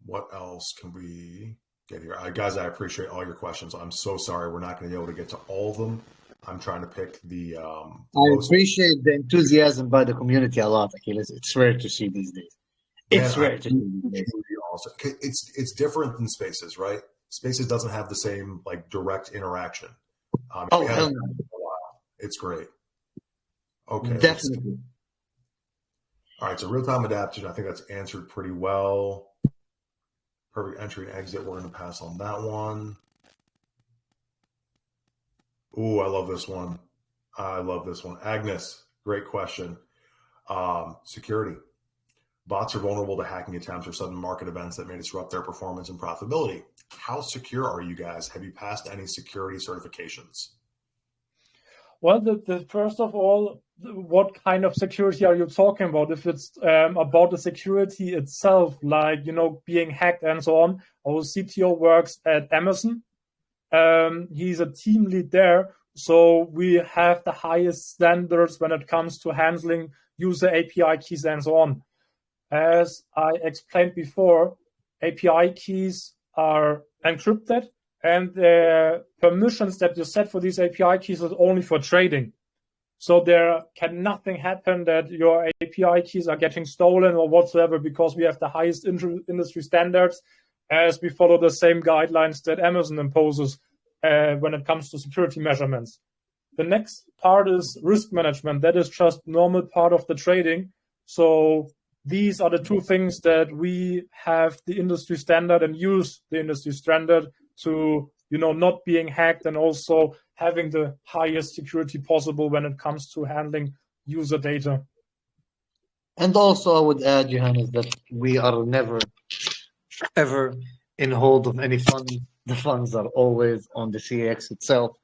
What else can we get here? Guys, I appreciate all your questions. I'm so sorry we're not going to be able to get to all of them. I'm trying to pick the I appreciate the enthusiasm by the community a lot, Achilles. It's rare to see these days. It's rare to see these days. Also, it's different than Spaces, right? Spaces doesn't have the same direct interaction. Oh, hell no. It's great. Okay. Definitely. All right, so real-time adaptation, I think that's answered pretty well. Perfect entry and exit, we're going to pass on that one. Ooh, I love this one. Agnes, great question. Security. Bots are vulnerable to hacking attempts or sudden market events that may disrupt their performance and profitability. How secure are you guys? Have you passed any security certifications? Well, the first of all, what kind of security are you talking about? If it's about the security itself, like, being hacked and so on, our CTO works at Amazon. He's a team lead there. So we have the highest standards when it comes to handling user API keys and so on. As I explained before, API keys are encrypted, and the permissions that you set for these API keys is only for trading. So there can nothing happen that your API keys are getting stolen or whatsoever, because we have the highest industry standards, as we follow the same guidelines that Amazon imposes when it comes to security measurements. The next part is risk management. That is just normal part of the trading. So these are the two things that we have the industry standard and use the industry standard to, not being hacked, and also having the highest security possible when it comes to handling user data. And also I would add, Johannes, that we are never, ever in hold of any funds. The funds are always on the CX itself.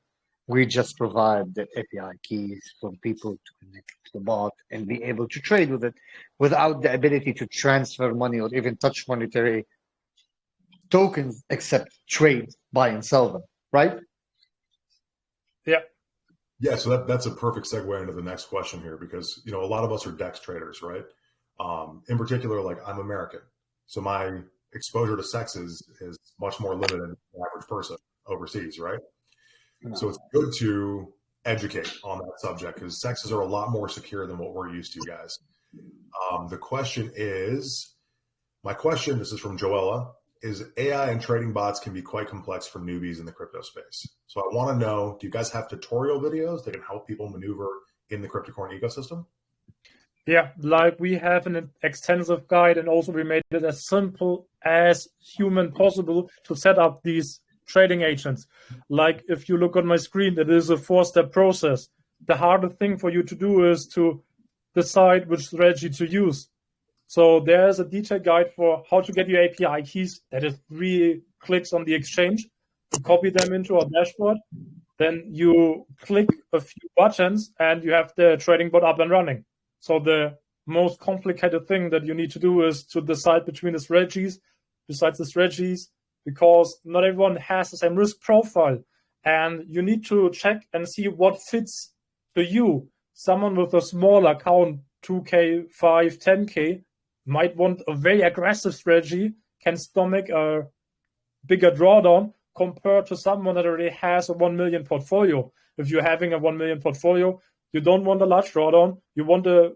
We just provide the API keys for people to connect to the bot and be able to trade with it without the ability to transfer money or even touch monetary tokens, except trade, buy and sell them, right? Yeah. Yeah, so that's a perfect segue into the next question here, because a lot of us are DEX traders, right? In particular, I'm American, so my exposure to sexes is much more limited than the average person overseas, right? No. So it's good to educate on that subject, because sexes are a lot more secure than what we're used to, guys. The question is, this is from Joella, is AI and trading bots can be quite complex for newbies in the crypto space. So I want to know, do you guys have tutorial videos that can help people maneuver in the Crypticorn ecosystem? Yeah, we have an extensive guide, and also we made it as simple as human possible to set up these trading agents. If you look on my screen, it is a 4-step process. The hardest thing for you to do is to decide which strategy to use. So there's a detailed guide for how to get your API keys. That is 3 clicks on the exchange. You copy them into our dashboard. Then you click a few buttons and you have the trading bot up and running. So the most complicated thing that you need to do is to decide between the strategies, because not everyone has the same risk profile. and you need to check and see what fits to you. Someone with a small account, 2K, 5, 10K, might want a very aggressive strategy, can stomach a bigger drawdown compared to someone that already has a 1 million portfolio. If you're having a 1 million portfolio, you don't want a large drawdown. You want a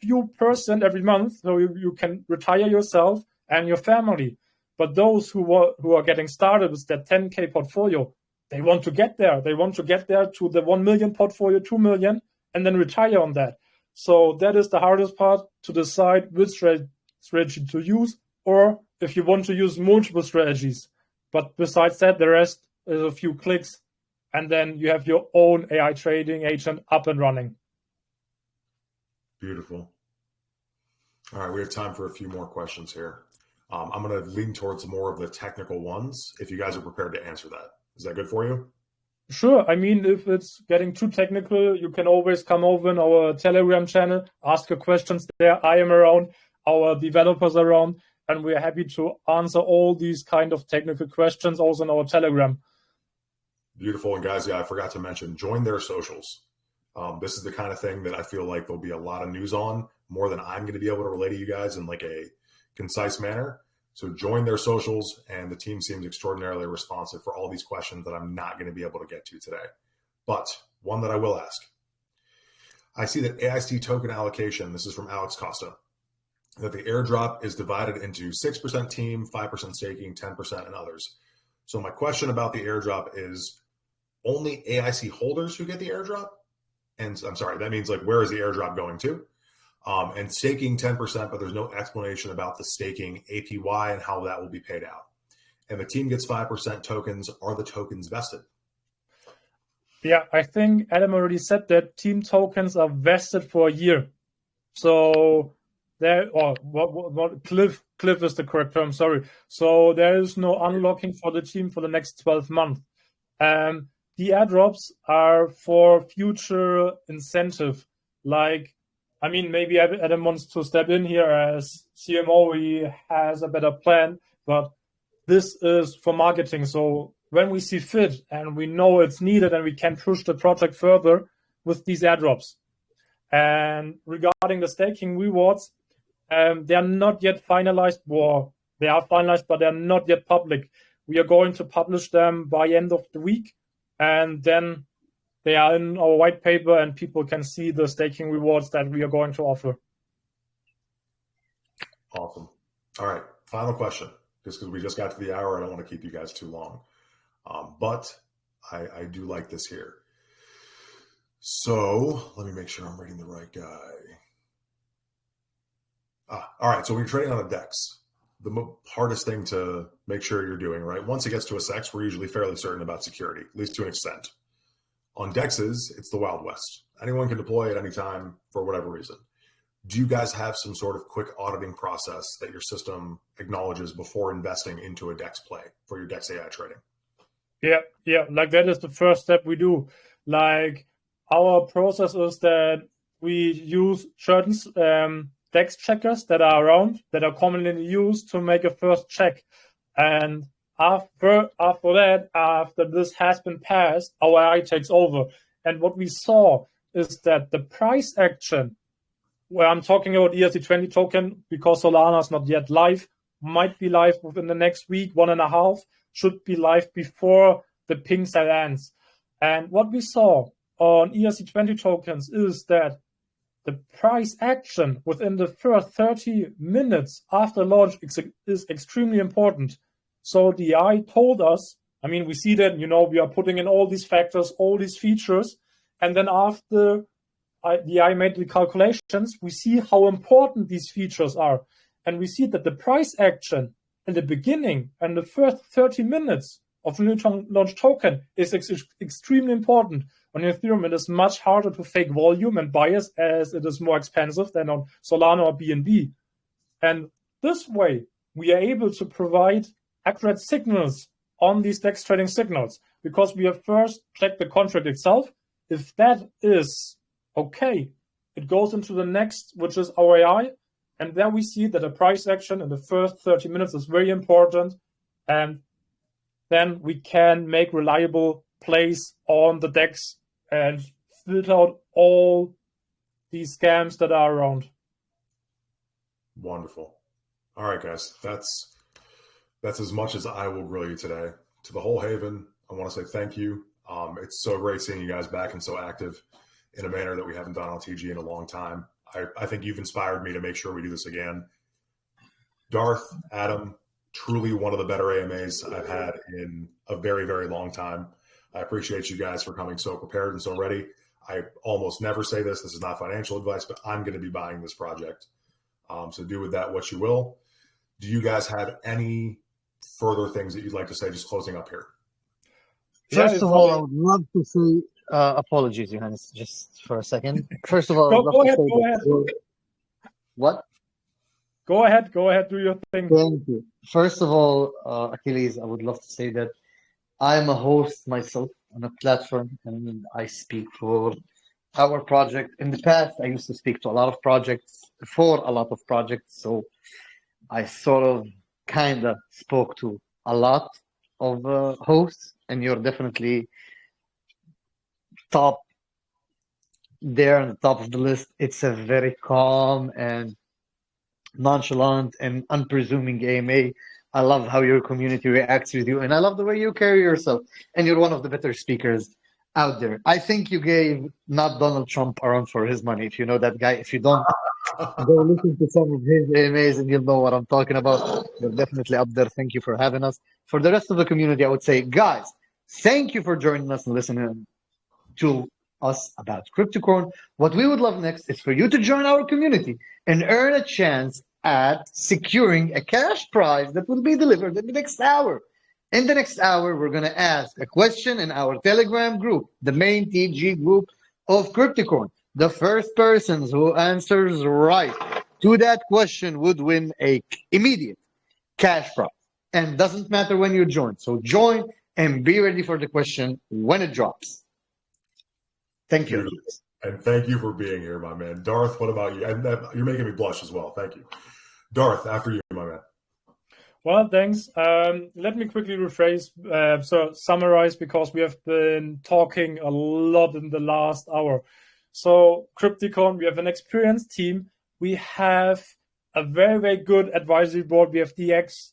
few percent every month so you can retire yourself and your family. But those who are getting started with that 10K portfolio, they want to get there. They want to get there to the 1 million portfolio, 2 million, and then retire on that. So that is the hardest part, to decide which strategy to use, or if you want to use multiple strategies. But besides that, the rest is a few clicks, and then you have your own AI trading agent up and running. Beautiful. All right, we have time for a few more questions here. I'm going to lean towards more of the technical ones, if you guys are prepared to answer that. Is that good for you? Sure. I mean, if it's getting too technical, you can always come over in our Telegram channel, ask your questions there. I am around, our developers are around, and we're happy to answer all these kind of technical questions also in our Telegram. Beautiful. And guys, yeah, I forgot to mention, join their socials. This is the kind of thing that I feel like there'll be a lot of news on, more than I'm going to be able to relay to you guys in like a concise manner. So join their socials, and the team seems extraordinarily responsive for all these questions that I'm not going to be able to get to today. But one that I will ask. I see that AIC token allocation, this is from Alex Costa, that the airdrop is divided into 6% team, 5% staking, 10% and others. So my question about the airdrop is, only AIC holders who get the airdrop? And I'm sorry, that means like, where is the airdrop going to? And staking 10%, but there's no explanation about the staking APY and how that will be paid out. And the team gets 5% tokens. Are the tokens vested? Yeah, I think Adam already said that team tokens are vested for a year. So there, or what cliff is the correct term, sorry. So there is no unlocking for the team for the next 12 months. The airdrops are for future incentive, like, I mean, maybe Adam wants to step in here as CMO. He has a better plan, but this is for marketing. So when we see fit and we know it's needed and we can push the project further with these airdrops. And regarding the staking rewards, they are not yet finalized, or they are finalized, but they're not yet public. We are going to publish them by end of the week, and then they are in our white paper, and people can see the staking rewards that we are going to offer. Awesome. All right. Final question, just because we just got to the hour. I don't want to keep you guys too long. But I do like this here. So let me make sure I'm reading the right guy. All right. So when you're trading on a DEX, the hardest thing to make sure you're doing, right? Once it gets to a SEX, we're usually fairly certain about security, at least to an extent. On DEXs, it's the Wild West. Anyone can deploy at any time for whatever reason. Do you guys have some sort of quick auditing process that your system acknowledges before investing into a DEX play for your DEX AI trading? Yeah. Like that is the first step we do. Like our process is that we use certain DEX checkers that are around, that are commonly used to make a first check. And after this has been passed, our AI takes over. And what we saw is that the price action, where I'm talking about ERC20 token, because Solana is not yet live, might be live within the next week, 1.5, should be live before the ping sale ends. And what we saw on ERC20 tokens is that the price action within the first 30 minutes after launch is extremely important. So the AI told us, I mean, we see that, we are putting in all these factors, all these features, and then after the AI made the calculations, we see how important these features are. And we see that the price action in the beginning and the first 30 minutes of new launch token is extremely important. On Ethereum, it is much harder to fake volume and bias, as it is more expensive than on Solana or BNB. And this way, we are able to provide accurate signals on these DEX trading signals, because we have first checked the contract itself. If that is okay, it goes into the next, which is our AI. And there we see that a price action in the first 30 minutes is very important. And then we can make reliable place on the DEX and filter out all these scams that are around. Wonderful. All right, guys, that's as much as I will grill you today. To the whole Haven, I want to say thank you. It's so great seeing you guys back and so active in a manner that we haven't done on TG in a long time. I think you've inspired me to make sure we do this again. Darth, Adam, truly one of the better AMAs I've had in a very, very long time. I appreciate you guys for coming so prepared and so ready. I almost never say this. This is not financial advice, but I'm going to be buying this project. So do with that what you will. Do you guys have any further things that you'd like to say, just closing up here? First of all, I would love to say apologies, Johannes, just for a second. First of all, I would love to say that. What? Go ahead, do your thing. Thank you. First of all, Achilles, I would love to say that I'm a host myself on a platform, and I speak for our project. In the past, I used to speak to a lot of projects, for a lot of projects, so I sort of kind of spoke to a lot of hosts, and you're definitely top there on the top of the list. It's a very calm and nonchalant and unpresuming AMA. I love how your community reacts with you, and I love the way you carry yourself, and you're one of the better speakers out there. I think you gave not Donald Trump a run for his money, if you know that guy. If you don't, go listen to some of his AMAs and you'll know what I'm talking about. You're definitely up there. Thank you for having us. For the rest of the community, I would say, guys, thank you for joining us and listening to us about Crypticorn. What we would love next is for you to join our community and earn a chance at securing a cash prize that will be delivered in the next hour. In the next hour, we're going to ask a question in our Telegram group, the main TG group of Crypticorn. The first person who answers right to that question would win a immediate cash prize. And doesn't matter when you join. So join and be ready for the question when it drops. Thank you. And thank you for being here, my man. Darth, what about you? And you're making me blush as well. Thank you. Darth, after you, my man. Well, thanks. Let me quickly rephrase, summarize, because we have been talking a lot in the last hour. So Crypticon, we have an experienced team. We have a very, very good advisory board. We have DX,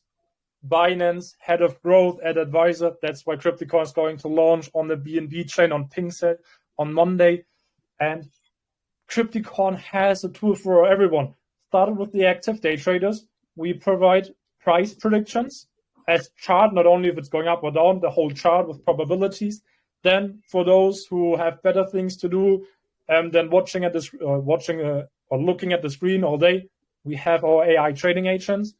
Binance, head of growth, at advisor. That's why Crypticon is going to launch on the BNB chain on PingSet on Monday. And Crypticon has a tool for everyone. Started with the active day traders. We provide price predictions as chart, not only if it's going up or down, the whole chart with probabilities. Then for those who have better things to do than looking at the screen all day, we have our AI trading agents.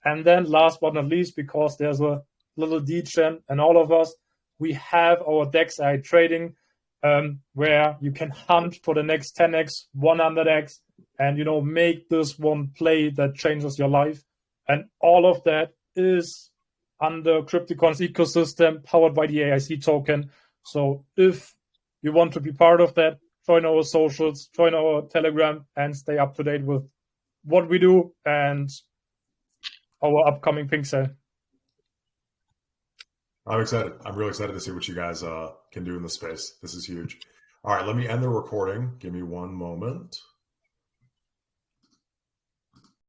And then last but not least, because there's a little degen and all of us, we have our DEX AI trading where you can hunt for the next 10x, 100x, and make this one play that changes your life. And all of that is under Crypticon's ecosystem, powered by the AIC token. So if you want to be part of that, join our socials, join our Telegram, and stay up to date with what we do and our upcoming pink sale. I'm excited. I'm really excited to see what you guys can do in this space. This is huge. All right, let me end the recording. Give me one moment.